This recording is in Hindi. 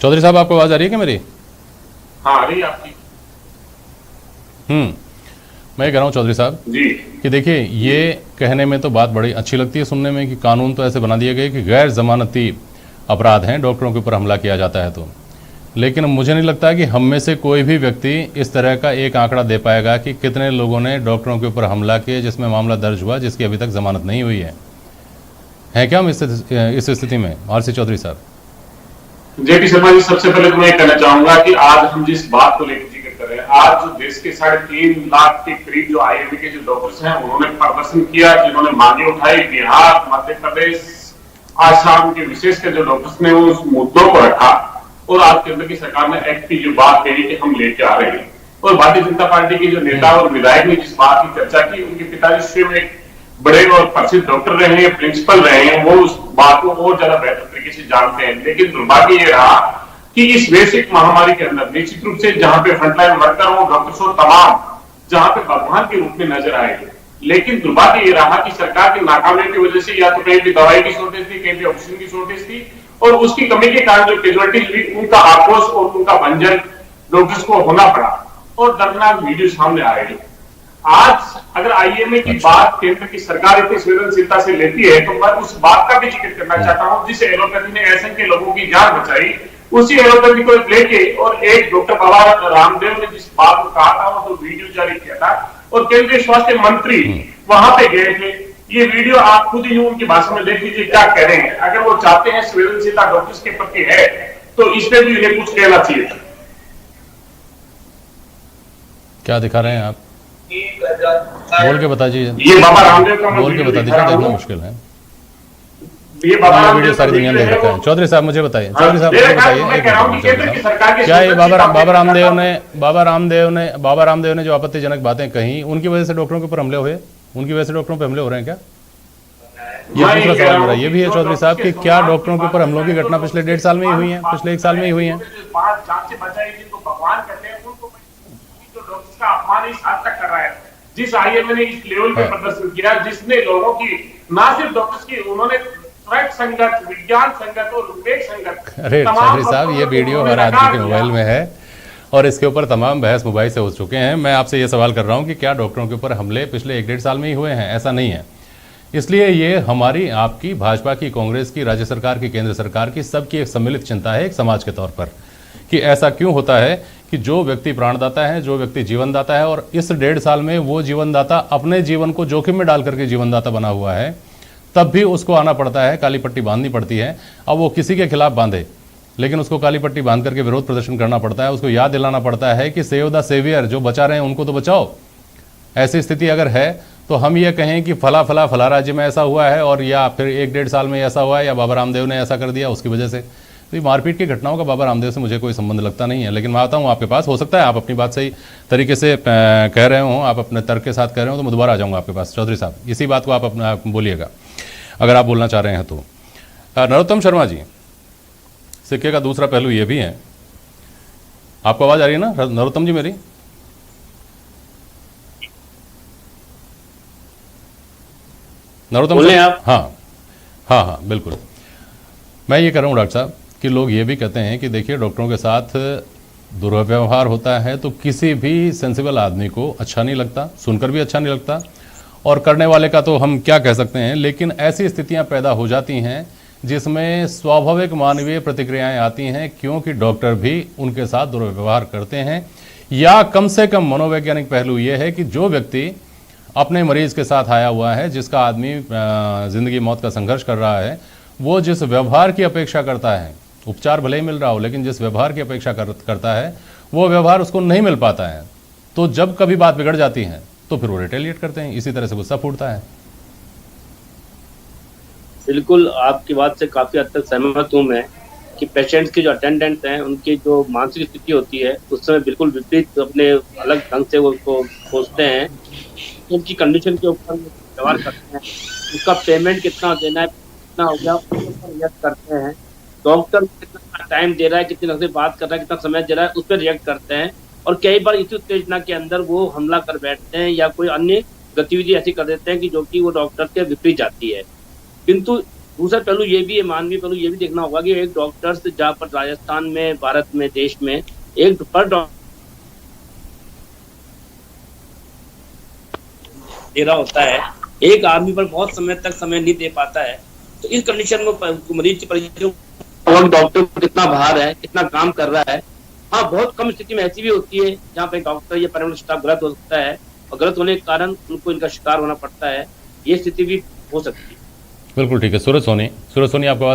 चौधरी साहब, आपको आवाज आ रही है क्या मेरी? हाँ, आ रही है आपकी। मैं ये कह रहा हूँ चौधरी साहब जी कि देखिए, ये कहने में तो बात बड़ी अच्छी लगती है सुनने में कि कानून तो ऐसे बना दिए गए कि गैर जमानती अपराध हैं, डॉक्टरों के ऊपर हमला किया जाता है तो। लेकिन मुझे नहीं लगता कि हम में से कोई भी व्यक्ति इस तरह का एक आंकड़ा दे पाएगा कि कितने लोगों ने डॉक्टरों के ऊपर हमला किया जिसमें मामला दर्ज हुआ, जिसकी अभी तक जमानत नहीं हुई है क्या हम इस स्थिति में? आरसी चौधरी साहब। जेपी शर्मा जी, सबसे पहले तो मैं कहना चाहूंगा कि आज हम जिस बात को लेकर जिक्र कर रहे हैं, आज जो देश के 3.5 लाख के करीब जो आईएमए के जो डॉक्टर्स हैं उन्होंने प्रदर्शन किया, जिन्होंने मांगे उठाई, बिहार, मध्य प्रदेश, आसाम के विशेषकर जो डॉक्टर्स ने उस मुद्दों को रखा और आज केंद्र की सरकार ने एक्ट की जो बात कही कि हम लेके आ रहे हैं, और भारतीय जनता पार्टी के जो नेता और विधायक ने जिस बात की चर्चा की, उनके पिताजी स्वयं एक बड़े और प्रसिद्ध डॉक्टर रहे हैं, प्रिंसिपल रहे हैं, वो उस बात को और ज्यादा बेहतर तरीके से जानते हैं। लेकिन दुर्भाग्य ये रहा कि इस वैश्विक महामारी के अंदर निश्चित रूप से जहां पे फ्रंटलाइन वर्कर हो, डॉक्टर्स हो, तमाम जहां पे भगवान के रूप में नजर आए, लेकिन दुर्भाग्य ये रहा कि सरकार के नाकामी की वजह से या तो कहीं भी दवाई की शॉर्टेज थी, कहीं भी ऑक्सीजन की शॉर्टेज थी, और उसकी कमी के कारण जो कैजुअलिटीज हुई उनका आक्रोश और उनका भंजन डॉक्टर्स को होना पड़ा और दर्दनाक वीडियो सामने आए। आज अगर आईएमए की बात केंद्र की सरकार इतनी संवेदनशीलता से लेती है तो मैं उस बात का भी जिक्र करना चाहता हूं, जिस एलोपैथी ने असंख्य लोगों की जान बचाई, उसी एलोपैथी को लेके और एक डॉक्टर बाबा रामदेव ने जिस बात को कहा था वो तो वीडियो जारी किया था और केंद्रीय स्वास्थ्य मंत्री वहां पे गए थे। ये वीडियो आप खुद ही उनकी भाषा में देख लीजिए क्या कह रहे हैं। अगर वो चाहते हैं संवेदनशीलता डॉक्टर्स के प्रति है तो इसमें भी उन्हें कुछ कहना चाहिए। क्या दिखा रहे हैं आप? बोल के बता दीजिए। ये बाबा रामदेव का बोल के बता दीजिए, देखना मुश्किल है। ये बाबा वीडियो सारी दुनिया देख रखा है। चौधरी साहब मुझे बताइए, चौधरी साहब मुझे बताइए, क्या ये बाबा रामदेव ने जो आपत्तिजनक बातें कही उनकी वजह से डॉक्टरों के ऊपर हमले हुए, उनकी वजह से डॉक्टरों पर हमले हो रहे हैं क्या? ये दूसरा सवाल मेरा ये भी है चौधरी साहब कि क्या डॉक्टरों के ऊपर हमलों की घटना पिछले 1.5 साल में ही हुई है, पिछले 1 साल में ही हुई है? जिस आईएमए ने इस लेवल पे प्रदर्शन किया, जिसने लोगों की ना सिर्फ डॉक्टर्स की, उन्होंने संगत, विज्ञान संगत और विवेक संगत। अरे चौधरी साहब, ये वीडियो हर आदमी के मोबाइल में है और इसके ऊपर तमाम बहस मोबाइल से हो चुके हैं। मैं आपसे ये सवाल कर रहा हूँ कि क्या डॉक्टरों के ऊपर हमले पिछले 1-1.5 साल में ही हुए हैं? ऐसा नहीं है। इसलिए ये हमारी, आपकी, भाजपा की, कांग्रेस की, राज्य सरकार की, केंद्र सरकार की, सबकी एक सम्मिलित चिंता है एक समाज के तौर पर कि ऐसा क्यों होता है कि जो व्यक्ति प्राणदाता है, जो व्यक्ति जीवनदाता है, और इस 1.5 साल में वो जीवनदाता अपने जीवन को जोखिम में डाल करके जीवनदाता बना हुआ है, तब भी उसको आना पड़ता है, काली पट्टी बांधनी पड़ती है। अब वो किसी के खिलाफ बांधे, लेकिन उसको काली पट्टी बांध करके विरोध प्रदर्शन करना पड़ता है। उसको याद दिलाना पड़ता है कि सेव द सेवियर, जो बचा रहे हैं उनको तो बचाओ। ऐसी स्थिति अगर है तो हम ये कहें कि फला राज्य में ऐसा हुआ है और या फिर 1-1.5 साल में ऐसा हुआ है या बाबा रामदेव ने ऐसा कर दिया उसकी वजह से, तो ये मारपीट की घटनाओं का बाबा रामदेव से मुझे कोई संबंध लगता नहीं है। लेकिन मैं आता हूँ आपके पास, हो सकता है आप अपनी बात सही तरीके से कह रहे हो, आप अपने तर्क के साथ कह रहे हो, तो मैं दोबारा आ जाऊँगा आपके पास। चौधरी साहब, इसी बात को आप अपना बोलिएगा अगर आप बोलना चाह रहे हैं तो। नरोत्तम शर्मा जी, सिक्के का दूसरा पहलू ये भी है, आपको आवाज़ आ रही है ना नरोत्तम जी मेरी? नरोत्तम साहब, हाँ बिल्कुल। मैं ये कह रहा हूँ डॉक्टर साहब कि लोग ये भी कहते हैं कि देखिए डॉक्टरों के साथ दुर्व्यवहार होता है तो किसी भी सेंसिबल आदमी को अच्छा नहीं लगता, सुनकर भी अच्छा नहीं लगता, और करने वाले का तो हम क्या कह सकते हैं। लेकिन ऐसी स्थितियां पैदा हो जाती हैं जिसमें स्वाभाविक मानवीय प्रतिक्रियाएं आती हैं, क्योंकि डॉक्टर भी उनके साथ दुर्व्यवहार करते हैं। या कम से कम मनोवैज्ञानिक पहलू ये है कि जो व्यक्ति अपने मरीज के साथ आया हुआ है, जिसका आदमी ज़िंदगी मौत का संघर्ष कर रहा है, वो जिस व्यवहार की अपेक्षा करता है, उपचार भले ही मिल रहा हो, लेकिन जिस व्यवहार की अपेक्षा करता है वो व्यवहार उसको नहीं मिल पाता है, तो जब कभी बात बिगड़ जाती है तो फिर वो रिटेलिएट करते हैं, इसी तरह से गुस्सा फूटता है। बिल्कुल आपकी बात से काफ़ी हद तक सहमत हूँ मैं कि पेशेंट्स के जो अटेंडेंट हैं उनकी जो मानसिक स्थिति होती है उस समय बिल्कुल विपरीत अपने अलग ढंग से वो उसको सोचते हैं, उनकी कंडीशन के ऊपर व्यवहार करते हैं, उसका पेमेंट कितना देना है, कितना हो गया, उसके ऊपर रिएक्ट करते हैं। डॉक्टर कितना टाइम दे रहा है, कितने ढंग से बात कर रहा है, कितना समय दे रहा है, उस पर रिएक्ट करते हैं, और कई बार इसी उत्तेजना के अंदर वो हमला कर बैठते हैं या कोई अन्य गतिविधि ऐसी कर देते हैं कि जो कि वो डॉक्टर के विपरीत जाती है। किंतु दूसरा पहलू ये भी है, मानवीय पहलू ये भी देखना होगा कि एक डॉक्टर से जहाँ पर राजस्थान में, भारत में, देश में एक पर डॉक्टर दे रहा होता है, एक आदमी पर बहुत समय तक समय नहीं दे पाता है। तो इस कंडीशन में मरीज के परिजन डॉक्टर को कितना भार है, कितना काम कर रहा है। हाँ, बहुत कम स्थिति में ऐसी भी होती है जहाँ पे डॉक्टर या पैरामेडिकल स्टाफ गलत हो सकता है और गलत होने के कारण उनको इनका शिकार होना पड़ता है। ये स्थिति भी हो सकती है। बिल्कुल ठीक है। सूरज सोनी आपको